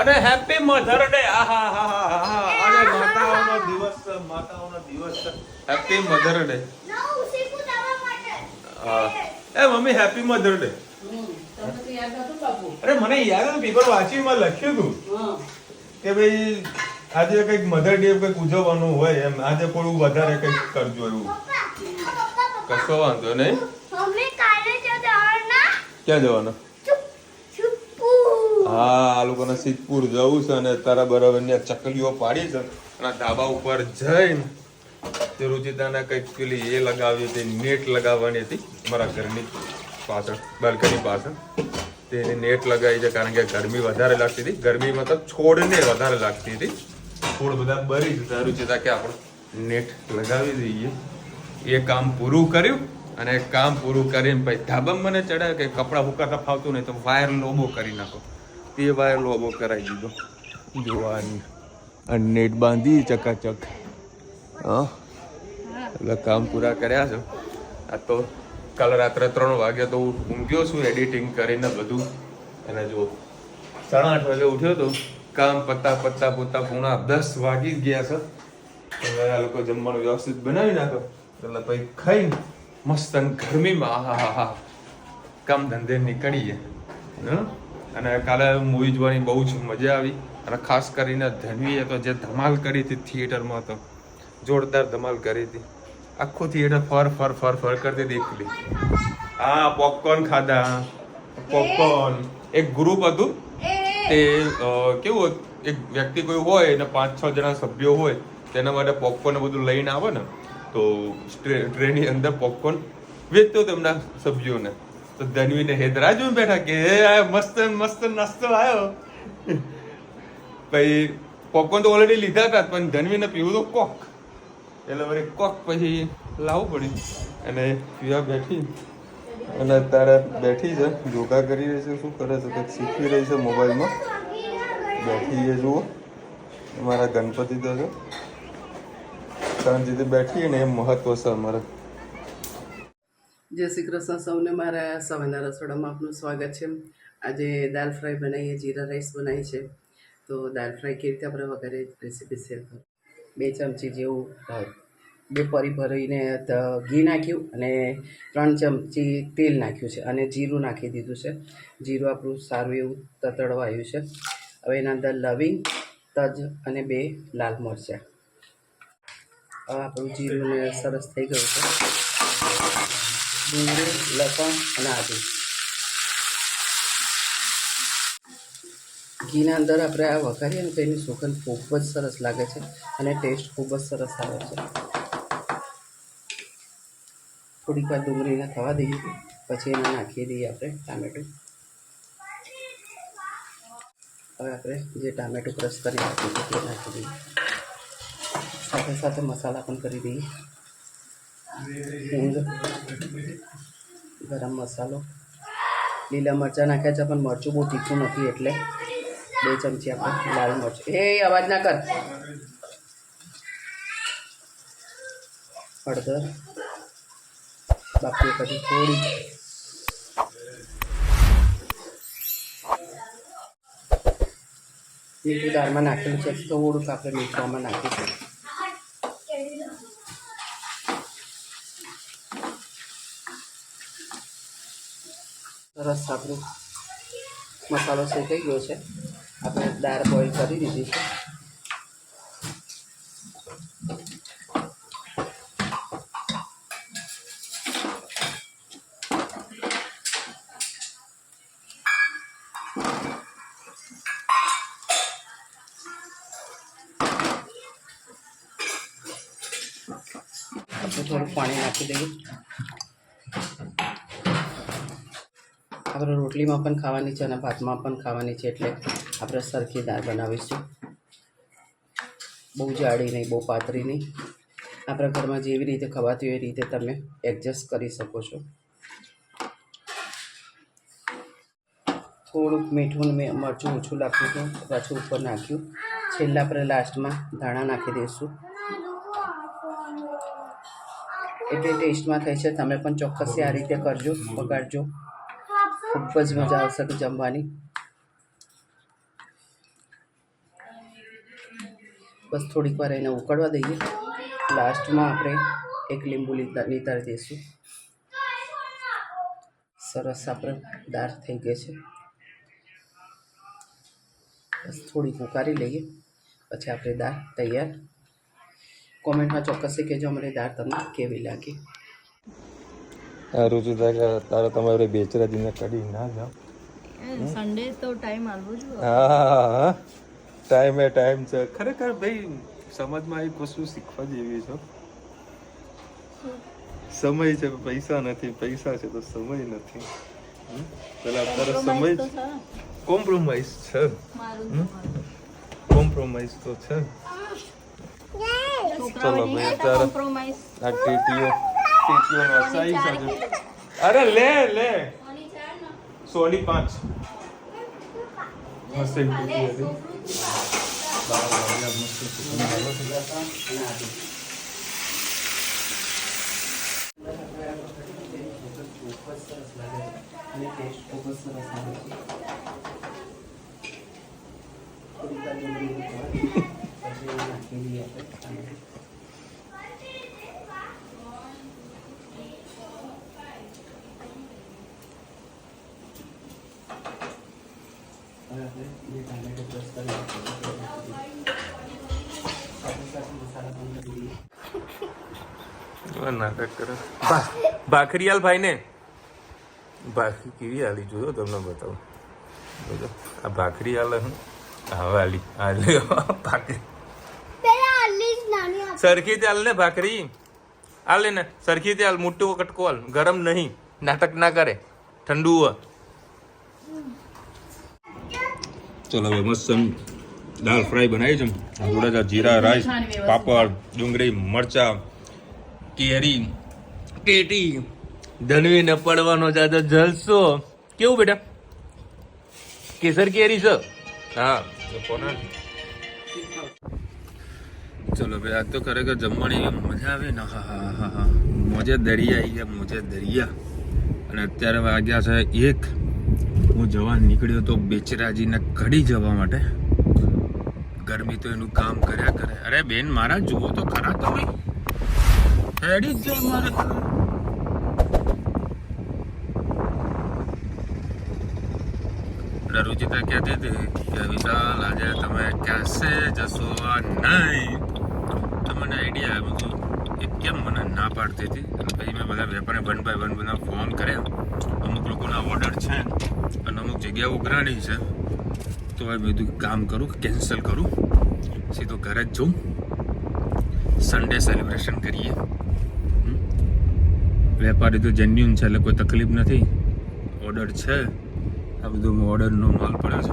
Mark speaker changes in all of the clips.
Speaker 1: અને happy mother day. આહા હા હા હા. અને માતાઓનો દિવસ હેપી મધર ડે. હા એ મમ્મી હેપી મધર ડે. અરે મને યાદ હતું પેપર વાંચીમાં લખ્યું હતું કે ભાઈ આજે કઈક મધર ડે કઈક ઉજવવાનું હોય એમ આજે થોડું વધારે કઈક કરજો એવું. કશો વાંધો નહીં. ક્યાં જવાનું? હા આ લોકોને સિદ્ધપુર જવું છે અને તારા બરાબર ને ચકલીઓ પાડી છે અને ધાબા ઉપર જઈને તે રુચિતાને કંઈક પેલી એ લગાવી હતી નેટ લગાવવાની હતી મારા ઘરની પાછળ બાલ્કની પાછળ તેને નેટ લગાવી છે કારણ કે ગરમી વધારે લાગતી હતી ગરમી મતલબ છોડને વધારે લાગતી હતી છોડ બધા બરી જતા રુચિતા કે આપણે નેટ લગાવી દઈએ એ કામ પૂરું કર્યું અને કામ પૂરું કરીને પછી ધાબામાં મને ચડાવે કે કપડાં હુકાતા ફાવતું નહીં તો વાયર લોબો કરી નાખો તે વાયર લોબો કરાવી દીધો જોવાની અને નેટ બાંધી ચકાચક હા એટલે કામ પૂરા કર્યા છે આ તો કાલે રાત્રે 3 વાગે તો હું ઊંઘ્યો છું એડિટિંગ કરીને બધું અને જો 8:30 વાગે ઉઠ્યો તો કામ પતા પૂણા 10 વાગી ગયા છે હવે આ લોકો જમવાનું વ્યવસ્થિત બનાવી નાખો એટલે પછી ખાઈને મસ્ત ગરમીમાં હા કામ ધંધે નીકળીએ અને કાલે મૂવી જોવાની બહુ જ મજા આવી અને ખાસ કરીને ધનવીએ તો જે ધમાલ કરી હતી થિયેટરમાં તો જોરદાર ધમાલ કરી હતી આખું થિયેટર ફર કરતી હતી એકલી હા પોપકોર્ન ખાધા પોપકોર્ન એક ગ્રુપ હતું તે કેવું એક વ્યક્તિ કોઈ હોય ને 5-6 જણા સભ્યો હોય તેના માટે પોપકોર્ન બધું લઈને આવે ને તો ટ્રેનની અંદર પોપકોર્ન વેચતો તેમના સભ્યોને તો ધનવીને હેદરા જોઈને બેઠા કે મસ્ત નાસ્તો આવ્યો પછી પોપકોર્ન તો ઓલરેડી લીધા હતા પણ ધનવીને પીવું તો કોક એટલે વળી કોક પછી લાવવું પડ્યું અને પીવા બેઠી અને અત્યારે બેઠી છે યોગા કરી રહી છે શું કરે છે કંઈક શીખવી રહી છે મોબાઈલમાં બેઠી છે જુઓ મારા ગણપતિ તો છે શાંતિથી બેઠી ને એ મહત્વ છે અમારે.
Speaker 2: જય શ્રી કૃષ્ણ સૌને મારા સવારના રસોડામાં આપનું સ્વાગત છે. આજે દાલ ફ્રાય બનાવીએ જીરા રાઈસ બનાવી છે તો દાલ ફ્રાય કેવી રીતે આપણે વગેરે રેસીપી શેર કરું. 2 ચમચી જેવું 2 પરી ભરીને ઘી નાખ્યું અને 3 ચમચી તેલ નાખ્યું છે અને જીરું નાખી દીધું છે. જીરું આપણું સારું એવું તતડવા આવ્યું છે. હવે એના અંદર લવિંગ તજ અને 2 લાલ મરચાં. હવે આપણું જીરું ને સરસ થઈ ગયું છે. ડુંગળી લસણ અને આદુ ઘીના અંદર આપણે આ વઘારીએ ને તો એની સુગંધ ખૂબ જ સરસ લાગે છે અને ટેસ્ટ ખૂબ જ સરસ આવે છે. થોડીક વાર ડુંગળીને થવા દઈએ પછી એને નાખી દઈએ આપણે ટામેટું. હવે આપણે જે ટામેટું ક્રશ કરી નાખીએ તે નાખી દઈએ સાથે સાથે મસાલા પણ કરી દઈએ હિંગ ગરમ મસાલો લીલા મરચાં નાખ્યા છે પણ મરચું બહુ તીખું નથી એટલે 2 ચમચી આપણે લાલ મરચું અવાજ ના કર હળદર બાકી પછી થોડી મીઠું દાળમાં નાખેલું છે થોડુંક આપણે મીઠું આમાં નાખીશું. સરસ આપણું મસાલો શેકાઈ ગયો છે. આપણે દાળ બોઇલ કરી દીધી છે. આપણે થોડું પાણી નાખી દઈએ. આપણે રોટલીમાં પણ ખાવાની છે અને ભાતમાં પણ ખાવાની છે એટલે આપણે સરખી દાળ બનાવીશું. બહુ જાડી નહીં બહુ પાતળી નહીં. આપણા ઘરમાં જેવી રીતે ખવાતી હોય એ રીતે તમે એડજસ્ટ કરી શકો છો. થોડુંક મીઠું મરચું ઓછું લાગતું હતું પાછું ઉપર નાખ્યું. છેલ્લે આપણે લાસ્ટમાં ધાણા નાખી દઈશું. એટલે ટેસ્ટમાં થાય છે. તમે પણ ચોક્કસ આ રીતે કરજો વગાડજો ખૂબ જ મજા આવશે જમવાની. બસ થોડીક વાર એને ઉકળવા દઈએ. લાસ્ટમાં આપણે એક લીંબુ નીતારી દઈશું. સરસ આપણે દાળ થઈ ગઈ છે. બસ થોડીક ઉકાળી લઈએ પછી આપણે દાળ તૈયાર. કોમેન્ટમાં ચોક્કસ કહેજો અમારી દાળ તમને કેવી લાગી.
Speaker 1: રુચિતા કે તારે તમારે બેચરાજીને કઢી ના જાઓ.
Speaker 3: સન્ડે તો ટાઈમ આલવો જોઈએ.
Speaker 1: હા, ટાઈમ છે. ખરેખર ભાઈ સમાજમાં એક વસ્તુ શીખવા જેવી છે. સમય છે, પૈસા નથી. પૈસા છે તો સમય નથી. પેલા અત્યારે સમય કોમ્પ્રોમાઇઝ છે. કોમ્પ્રોમાઇઝ તો છે. ચલો ભાઈ અત્યારે આ ટીટીઓ નો સાઈઝ છે. અરે લે સોની 5 મસ્ત એક ટીટી હતી. બાર વાગ્યા મસ્ત ચિકન આવે છે.
Speaker 2: સરસ લાગે છે અને ટેસ્ટ ખૂબ જ સરસ આવે છે. થોડીક વાર ડુંગળી પછી નાખી દઈએ આપણે. હવે આપણે બે ટામેટો ક્રશ કરી મસાલા પણ કરી દઈએ.
Speaker 1: નાટક કરે. ભાખરી આલ ભાઈ ને ભાખરી કેવી આલી જોયો તમને બતાવું. જોજો આ ભાખરી આલે હું હવે આલી ભાખરી સરખી ચાલ ને ભાખરી આલે ને સરખી ચાલ. મોટું કટકો આલ, ગરમ નહીં. નાટક ના કરે, ઠંડુ હોય. ચલો હવે મસ્ત દાલ ફ્રાય બનાવી છે. થોડા જીરા રાઈસ, પાપડ, ડુંગળી, મરચા, કેરી, ટેટી, ધનવી ને પડવાનો જાતો જલસો. કેવું બેટા? કેસર કેરી છે. હા ચલો ભાઈ આજ તો ખરેખર જમવાની મજા આવે ને. હા મોજે દરિયા આવી ગયા, મોજે દરિયા. અને અત્યારે વાગ્યા છે 1. હું જવા નીકળ્યો તો બેચરાજીને કઢી જવા માટે. ગરમી તો એનું કામ કર્યા કરે. અરે બેન મારા જુઓ તો ખરા તમે. હેડી જ જાય મારે. રુચિતા કહેતી હતી કે વિશાલ આજે તમે કેસે જશો નહીં. તો મને આઈડિયા આવ્યો હતો એ કેમ મને ના પાડતી હતી. અને પછી મેં બધા વેપારને 1 by 1 બધા ફોન કર્યા. અમુક લોકોના ઓર્ડર છે અને અમુક જગ્યા ઉઘરાણી છે. તો હવે બધું કામ કરું, કેન્સલ કરું, સીધો ઘરે જ જઉં. સન્ડે સેલિબ્રેશન કરીએ. વેપારી તો જેન્યુન છે એટલે કોઈ તકલીફ નથી. ઓર્ડર છે, આ બધું ઓર્ડરનો માલ પડ્યો છે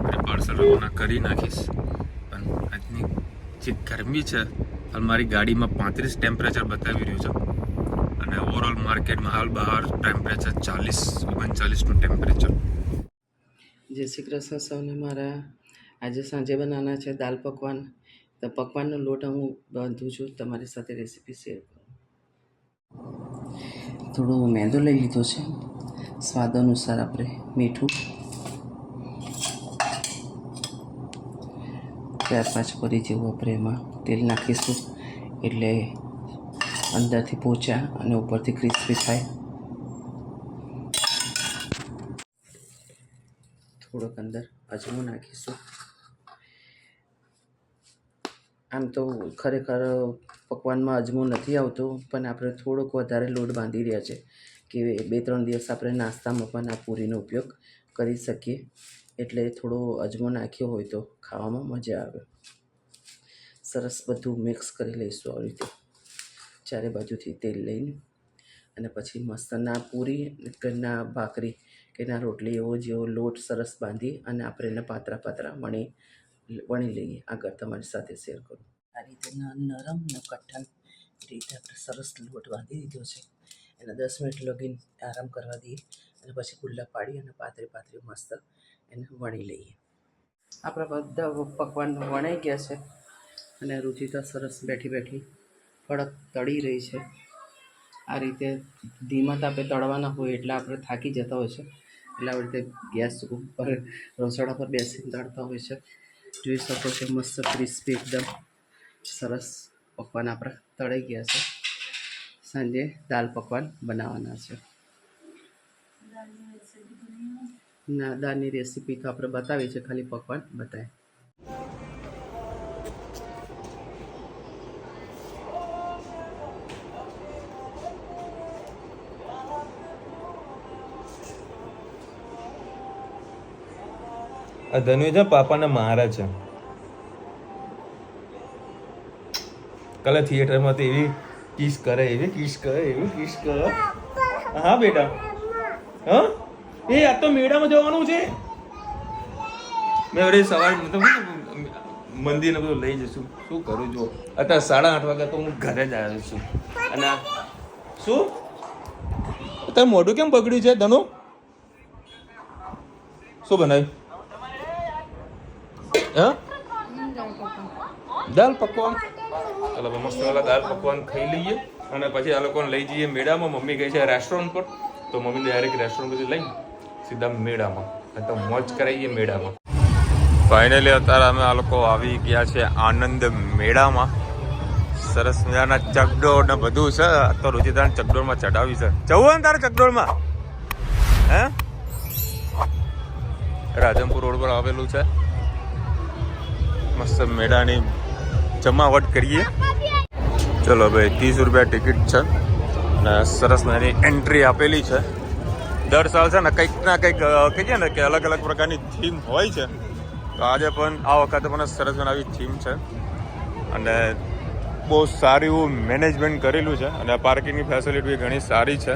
Speaker 1: એટલે પાર્સલ રવાના કરી નાખીશ. પણ આજની જે ગરમી છે હાલ મારી ગાડીમાં 35 ટેમ્પરેચર બતાવી રહ્યું છે અને ઓવરઓલ માર્કેટમાં હાલ બહાર ટેમ્પરેચર 39-39નું ટેમ્પરેચર.
Speaker 2: જય શ્રી કૃષ્ણ સૌને. મારા આજે સાંજે બનાવવાના છે દાલ પકવાન. તો પકવાનનો લોટ હું બાંધું છું, તમારી સાથે રેસીપી શેર કરું. થોડો મેંદો લઈ લીધો છે, સ્વાદ અનુસાર આપણે મીઠું, 4-5 પરી જેવું આપણે એમાં તેલ નાખીશું એટલે અંદરથી પોચા અને ઉપરથી ક્રિસ્પી થાય. થોડોક અંદર અજમો નાખીશું. આમ તો ખરેખર પકવાનમાં અજમો નથી આવતો, પણ આપણે થોડોક વધારે લોટ બાંધી રહ્યા છે કે 2-3 દિવસ આપણે નાસ્તામાં પણ આ પૂરીનો ઉપયોગ કરી શકીએ. એટલે થોડો અજમો નાખ્યો હોય તો ખાવામાં મજા આવે. સરસ બધું મિક્સ કરી લઈશું આવી રીતે ચારે બાજુથી તેલ લઈને. અને પછી મસ્ત ના પૂરી કે ના ભાખરી કે ના રોટલી એવો જેવો લોટ સરસ બાંધી અને આપણે એને પાતળા વણી લઈએ. આગળ તમારી સાથે શેર કરું. આ રીતે નરમ ને કઠણ રીતે આપણે સરસ લોટ બાંધી દીધો છે. એને 10 મિનિટ લગીને આરામ કરવા દઈએ અને પછી ખુલ્લા પાડી અને પાતળી મસ્ત એને વણી લઈએ. આપણા બધા પકવાન વણાઈ ગયા છે અને રુચિતા સરસ બેઠી કડક તળી રહી છે. આ રીતે ધીમા તાપે તળવાના હોય એટલે આપણે થાકી જતા હોય છે, એટલે આવી રીતે ગેસ ઉપર રસોડા પર બેસીને તળતા હોય છે. જોઈ શકો છો મસ્ત ક્રિસ્પી એકદમ સરસ પકવાન આપણા તળાઈ ગયા છે. સાંજે દાલ પકવાન બનાવવાના છે. ના, દાળની રેસીપી તો આપણે બતાવી છે, ખાલી પકવાન બતાવે.
Speaker 1: આ ધનુ છે પાપાને મારે છે. કાલે થિયેટરમાં તો એવી કિસ કરે. હા બેટા, હા એ આ તો મેળામાં જવાનું છે. મેં વળી સવારે મંદિર ને બધું લઈ જશું. શું કરું જો અત્યારે 8:30 વાગે તો હું ઘરે જ આવ્યો છું. અને શું તારું મોઢું કેમ બગડ્યું છે ધનુ? શું બનાવ્યું? હા, દાલ પકવાન. ચાલો મસ્ત વાળા દાલ પકવાન ખાઈ લઈએ અને પછી આ લોકોને લઈ જઈએ મેળામાં. મમ્મી ગઈ છે રેસ્ટોરન્ટ પર, તો મમ્મી ડાયરેક્ટ રેસ્ટોરન્ટ પરથી લઈને સીધા મેળામાં, તો મોજ કરાવીએ મેળામાં. ફાઇનલી અત્યારે અમે આ લોકો આવી ગયા છે આનંદ મેળામાં. સરસ મજાના ચકડોળ ને બધું છે. તો રુચિતાને ચકડોળમાં ચડાવી છે. જવું ને તારે ચકડોળમાં? હે, રાધનપુર રોડ પર આવેલું છે. મસ્ત મેળાની જમાવટ કરીએ. ચલો ભાઈ, 30 રૂપિયા ટિકિટ છે અને સરસ મજાની એન્ટ્રી આપેલી છે. દર સાલ છે ને કંઈક ના કંઈક કહીએ ને કે અલગ અલગ પ્રકારની થીમ હોય છે. તો આજે પણ આ વખતે પણ સરસ મજાની થીમ છે અને બહુ સારું એવું મેનેજમેન્ટ કરેલું છે અને પાર્કિંગની ફેસિલિટી ઘણી સારી છે.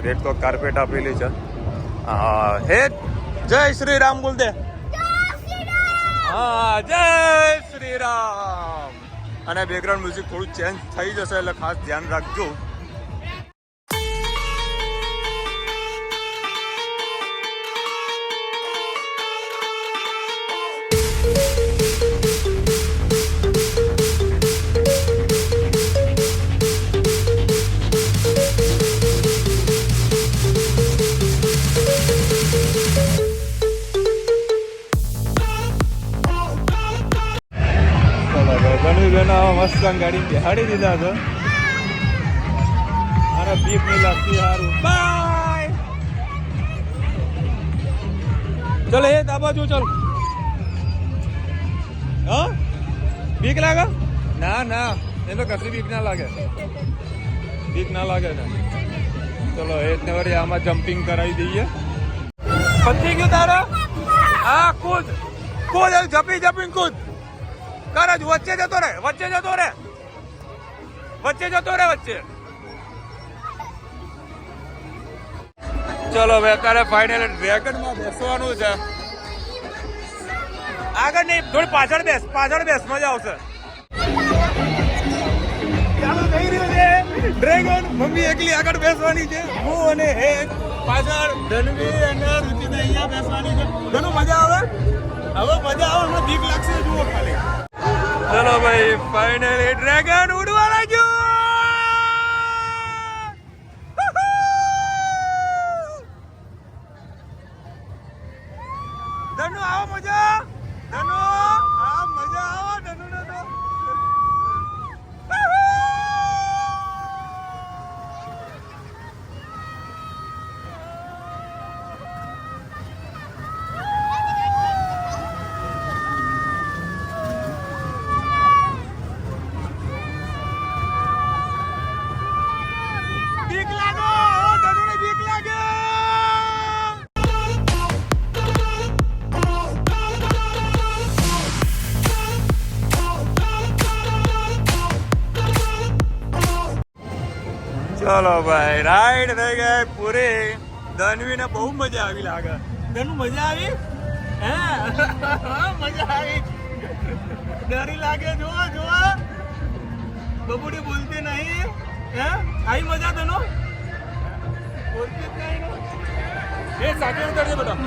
Speaker 1: રેડ તો કાર્પેટ આપેલી છે. હા, હે જય શ્રી રામ બોલ દે. હા, જય શ્રી રામ. અને બેકગ્રાઉન્ડ મ્યુઝિક થોડું ચેન્જ થઈ જશે એટલે ખાસ ધ્યાન રાખજો. મસ્ત ગાડી બેહાડી દીધા છે અને બીક નહીં લાગતી. સારું, બાય. ચલ એ બાજુ ચલ. હા, બીક લાગે? ના ના, એ તો કશી બીક ના લાગે. બીક ના લાગે ને. ચલો એ જ ને વળી આમાં જમ્પિંગ કરાવી દઈએ. પતી ગયું તારે? હા, કૂદ કૂદ, જમ્પિંગ કૂદ કરે. વચ્ચે જતો રે. ચલો હવે અત્યારે ફાઇનલ ડ્રેગનમાં બેસવાનું છે. આગળ નહીં, થોડી પાછળ બેસ, મજા આવશે. ચાલુ થઈ રહ્યું છે ડ્રેગન. મમ્મી એકલી આગળ બેસવાની છે, હું અને હે પાછળ. ધનવી અને રુચિતા અહીંયા બેસવાની છે. ઘણું મજા આવે. હવે મજા આવે, એમાં બીક લાગશે. જુઓ ખાલી. ચલો ભાઈ, ફાઇનલી ડ્રેગન ઉડવા લાગ્યું. ધનુ આવો મજા. ધનુ આ મજા આવો. ધનુ ને તો ચલો ભાઈ, રાઈડ થઈ ગઈ પૂરી. ધનવીને બહુ મજા આવી લાગે. ધનુ મજા આવી? હે મજા આવી. ડરી લાગે. જો બબુડી બોલતી નહીં. હે આવી મજા ધનુ? બોલતી જ નહીં. એ સાથે કરજે બેટા.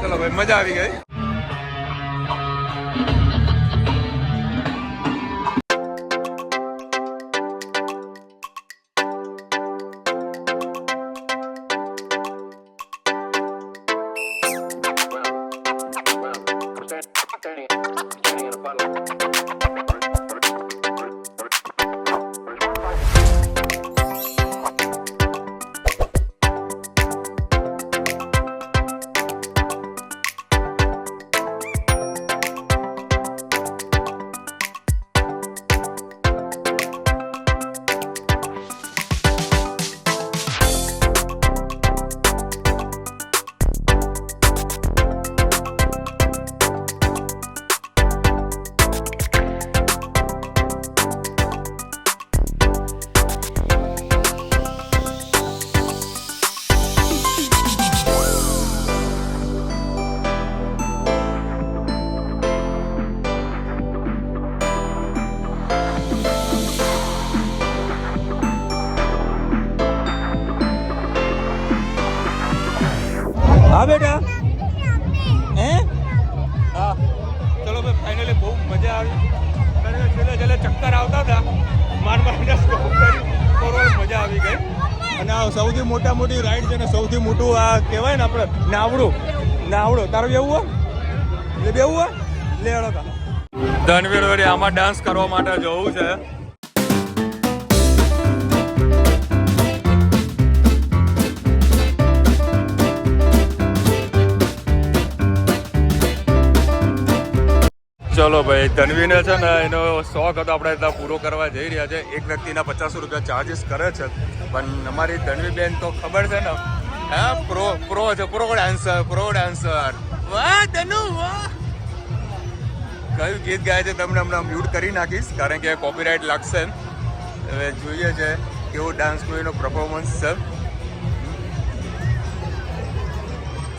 Speaker 1: ચલો ભાઈ, મજા આવી ગઈ. હા બેટા હે હા ચલો ભાઈ ફાઇનલી બહુ મજા આવી છેલ્લે ચક્કર આવતા હતા માંડ સ્ટોપ કર્યું ઓવરઓલ મજા આવી ગઈ અને આ સૌથી મોટી રાઈડ છે ને સૌથી મોટું આ કહેવાય ને આપણે નાવડો તારો બેવું હોય એટલે બેવું હોય લે હળો કા ધનવીર વળી આમાં ડાન્સ કરવા માટે જવું છે ચલો ભાઈ ધનવીને છે ને એનો શોખ હતો આપણે ત્યાં પૂરો કરવા જઈ રહ્યા છે એક વ્યક્તિના 50 રૂપિયા ચાર્જીસ કરે છે પણ અમારી ધનવી બેન તો ખબર છે ને હા પ્રો છે પ્રો ડાન્સર વાહ ધનુ વાહ કયું ગીત ગાય છે તમને હમણાં મ્યુટ કરી નાખીશ કારણ કે કોપીરાઇટ લાગશે હવે જોઈએ છે કેવો ડાન્સ મૂવીનો પરફોર્મન્સ છે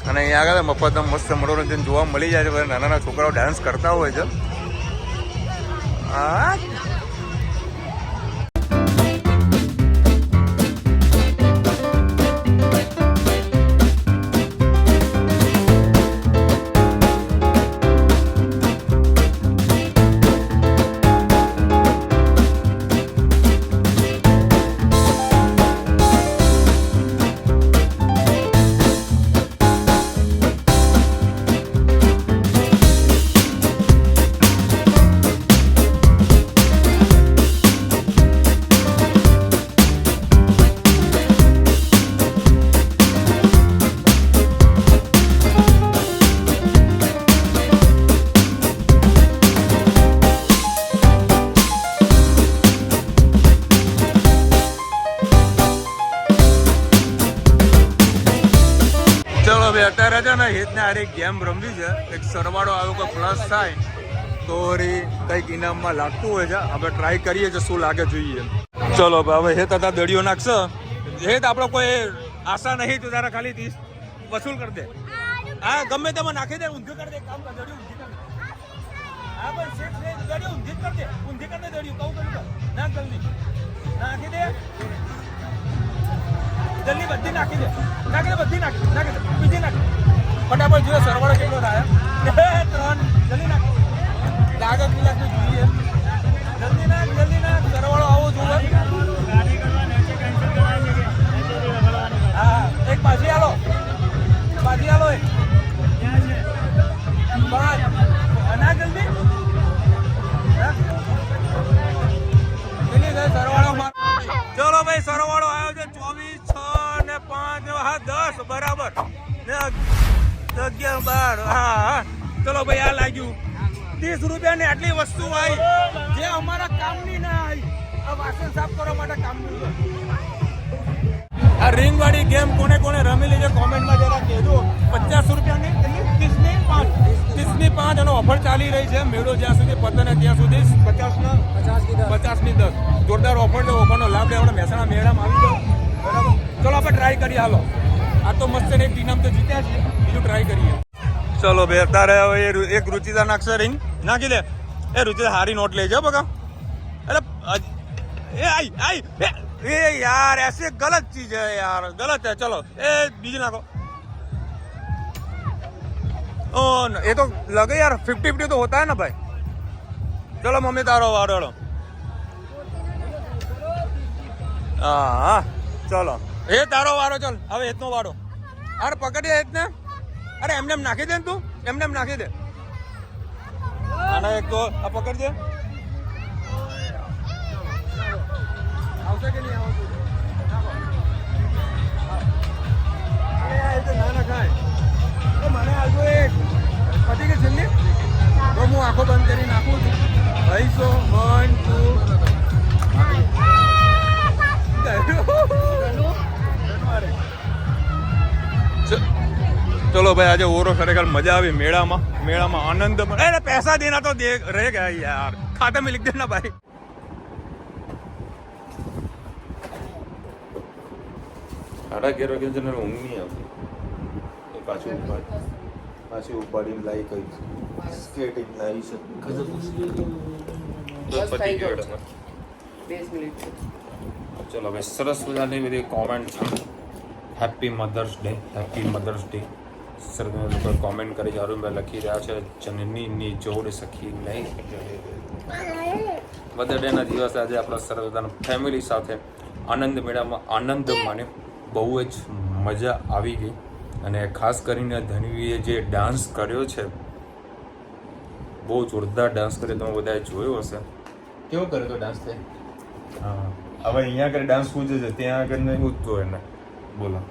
Speaker 1: અને અહીંયા આગળ મફતમાં મસ્ત મનોરંજન જોવા મળી જાય છે બધા નાના છોકરાઓ ડાન્સ કરતા હોય છે હા અત્યારે છે ને હિતને હારી ગેમ રમવી છે એક સરવાળો આવ્યો કોઈ પ્લસ થાય તો કંઈક ઇનામમાં લાગતું હોય છે આપણે ટ્રાય કરીએ છીએ શું લાગે જોઈએ ચલો હવે હેત હતા દડિયો નાખશે હેત આપણો કોઈ આશા નહીં તો તારા ખાલી 30 વસૂલ કરી દે હા ગમે તેમાં નાખી દે ઊંધી કરી દે કામ કર દડિયો ઊંધી કરી દે હા ભાઈ શેઠ દડિયો ઊંધી કરી દે દડિયો કહું ના જલ્દી નાખી દે જલ્દી બધી નાખી દે બધી નાખી દે બીજી નાખી ફટાફટ જોઈએ સરવાળો કેટલો થાય 3 જલ્દી નાખ લાગે કલાક જોઈએ જલ્દી નાખ સરવાળો આવો જોઈએ હા એક પાછી આલો એક બસ ના જલ્દી સરવાળો માર ચલો ભાઈ સરવાળો આવ્યો છે 24 6 ને 5 હા 10 બરાબર ને 11 12 હા ચલો ભાઈ આ લાગ્યું 30 રૂપિયાની આટલી વસ્તુ આવી જે અમારા કામની ના આવી આ વાસણ સાફ કરવા માટે કામની આ રિંગ વાળી ગેમ કોને રમેલી છે કોમેન્ટમાં જરા કહેજો 50 રૂપિયાની 30 ની 5 એનો ઓફર ચાલી રહી છે મેળો જ્યાં સુધી પતે ને ત્યાં સુધી 50 ની 10 જોરદાર ઓફર છે ઓફરનો લાભ લે આપણે મહેસાણા મેળામાં આવી જાઓ બરાબર ચલો આપણે ટ્રાય કરીએ હાલો આ તો મસ્ત ને એક ઇનામ તો જીત્યા છે બીજું ટ્રાય કરીએ ચલો બે તારે હવે એક રુચિતા નાખશે રિંગ નાખી દે એ રુચિતા હારી નોટ લઈ જાઓ બકા એટલે એ આઈ એ यार ऐसे गलत चीज है यार गलत है चलो ए बीजी नाखो ओ ये तो लगे यार 50-50 तो होता है ना भाई चलो मम्मी तारो वारो हाँ चलो એ તારો વારો ચલ હવે એતનો વારો અરે પકડી એતને અરે એમને એમ નાખી દે ને તું એમને એમ નાખી દે આના એક તો આ પકડ દે આવશે કે નહીં આવશે ના ના ખાય મને આવજો એક પતિ કે છેલ્લી તો હું આંખો બંધ કરી નાખું છું 2 1 2 चलो भाई आज ओरो खरेखर मजा आई मेला में आनंद अरे पैसा देना तो दे रह गया यार खाते में लिख देना भाई साढ़ा 11 वागे जन ઊંઘ નહીં આવતી એ પાછી ઉપાડીને લાઈ કઈ સ્કેટિંગ લાવી છે પતી ગયો
Speaker 2: 20 મિનિટ
Speaker 1: ચલો હવે સરસ મજાની બધી કોમેન્ટ છે હેપી મધર્સ ડે
Speaker 4: સર્વે લોકો કોમેન્ટ કરી અરુણભાઈ લખી રહ્યા છે જનનીની જોડ સખી નહીં. બર્થડેના દિવસે આજે આપણા સર્વદાના ફેમિલી સાથે આનંદ મેળામાં આનંદ માને બહુ જ મજા આવી ગઈ. અને ખાસ કરીને ધનવીએ જે ડાન્સ કર્યો છે બહુ જોરદાર ડાન્સ કર્યો, તમે બધાએ જોયો હશે.
Speaker 1: કેવો કરે તો ડાન્સ થાય?
Speaker 4: હા, હવે અહીંયા આગળ ડાન્સ પૂછે છે, ત્યાં આગળ નહીં પૂછતો એને. બોલો.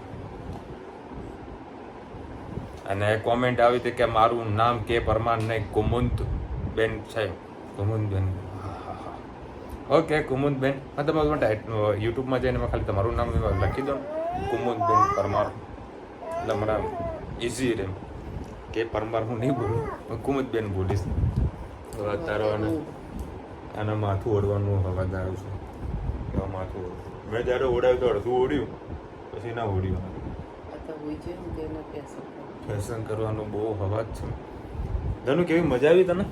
Speaker 4: અને કોમેન્ટ આવી હતી કે મારું નામ કે પરમાર નહીં કુમુદ બેન છે. કુમુદ બેન, ઓકે કુમુદ બેન. હા, તમે યુટ્યુબમાં જઈને ખાલી તમારું નામ લખી દો, કુમુદ બેન પરમાર, એટલે મને ઇઝી રહે. કે પરમાર હું નહીં બોલું, હું કુમુદ બેન બોલીશ. તો અત્યારે આના માથું ઓળવાનું અવાજ આવ્યો છે. એવા માથું મેં જ્યારે ઓળાવ્યું તો અડધું ઓળ્યું, પછી ના ઓળ્યું. ફેશન કરવાનો બહુ અવાજ છે. ધનુ કેવી મજા આવી તને?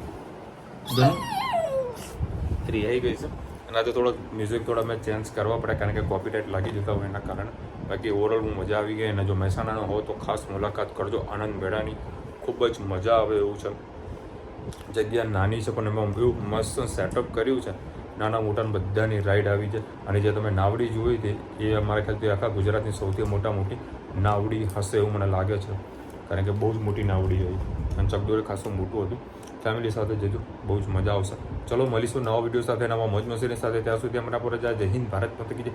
Speaker 4: ધનુ ફ્રી આવી ગઈ છે. અને આજે થોડોક મ્યુઝિક થોડા મેં ચેન્જ કરવા પડે, કારણ કે કોપીરાઇટ લાગી જતા હોય એના કારણે. બાકી ઓવરઓલ હું મજા આવી ગઈ. અને જો મહેસાણાનો હો તો ખાસ મુલાકાત કરજો આનંદ મેળાની. ખૂબ જ મજા આવે એવું છે. જગ્યા નાની છે પણ એમાં એવું મસ્ત સેટઅપ કર્યું છે. નાના મોટા બધાની રાઈડ આવી છે. અને જે તમે નાવડી જોઈ હતી એ અમારા ખ્યાલથી આખા ગુજરાતની સૌથી મોટી નાવડી હશે એવું મને લાગે છે, કારણ કે બહુ જ મોટી નાવડી હોય અને ચકડોળ ખાસું મોટું હતું. ફેમિલી સાથે જજો, બહુ જ મજા આવશે. ચલો મળીશું નવા વિડીયો સાથે, નવા મોજ મસ્તીની સાથે. ત્યાં સુધી અમારા પર જય હિન્દ, ભારત માતા કી જય.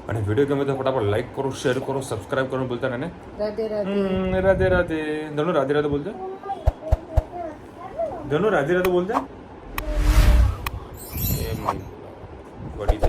Speaker 4: અને વિડીયો ગમે તો ફટાફટ લાઈક કરો, શેર કરો, સબસ્ક્રાઈબ કરો બોલતા ને. રાધે રાધે. ધનુ રાધે રાધે બોલતા. ધનુ રાધે રાધે બોલતા. એમ વડી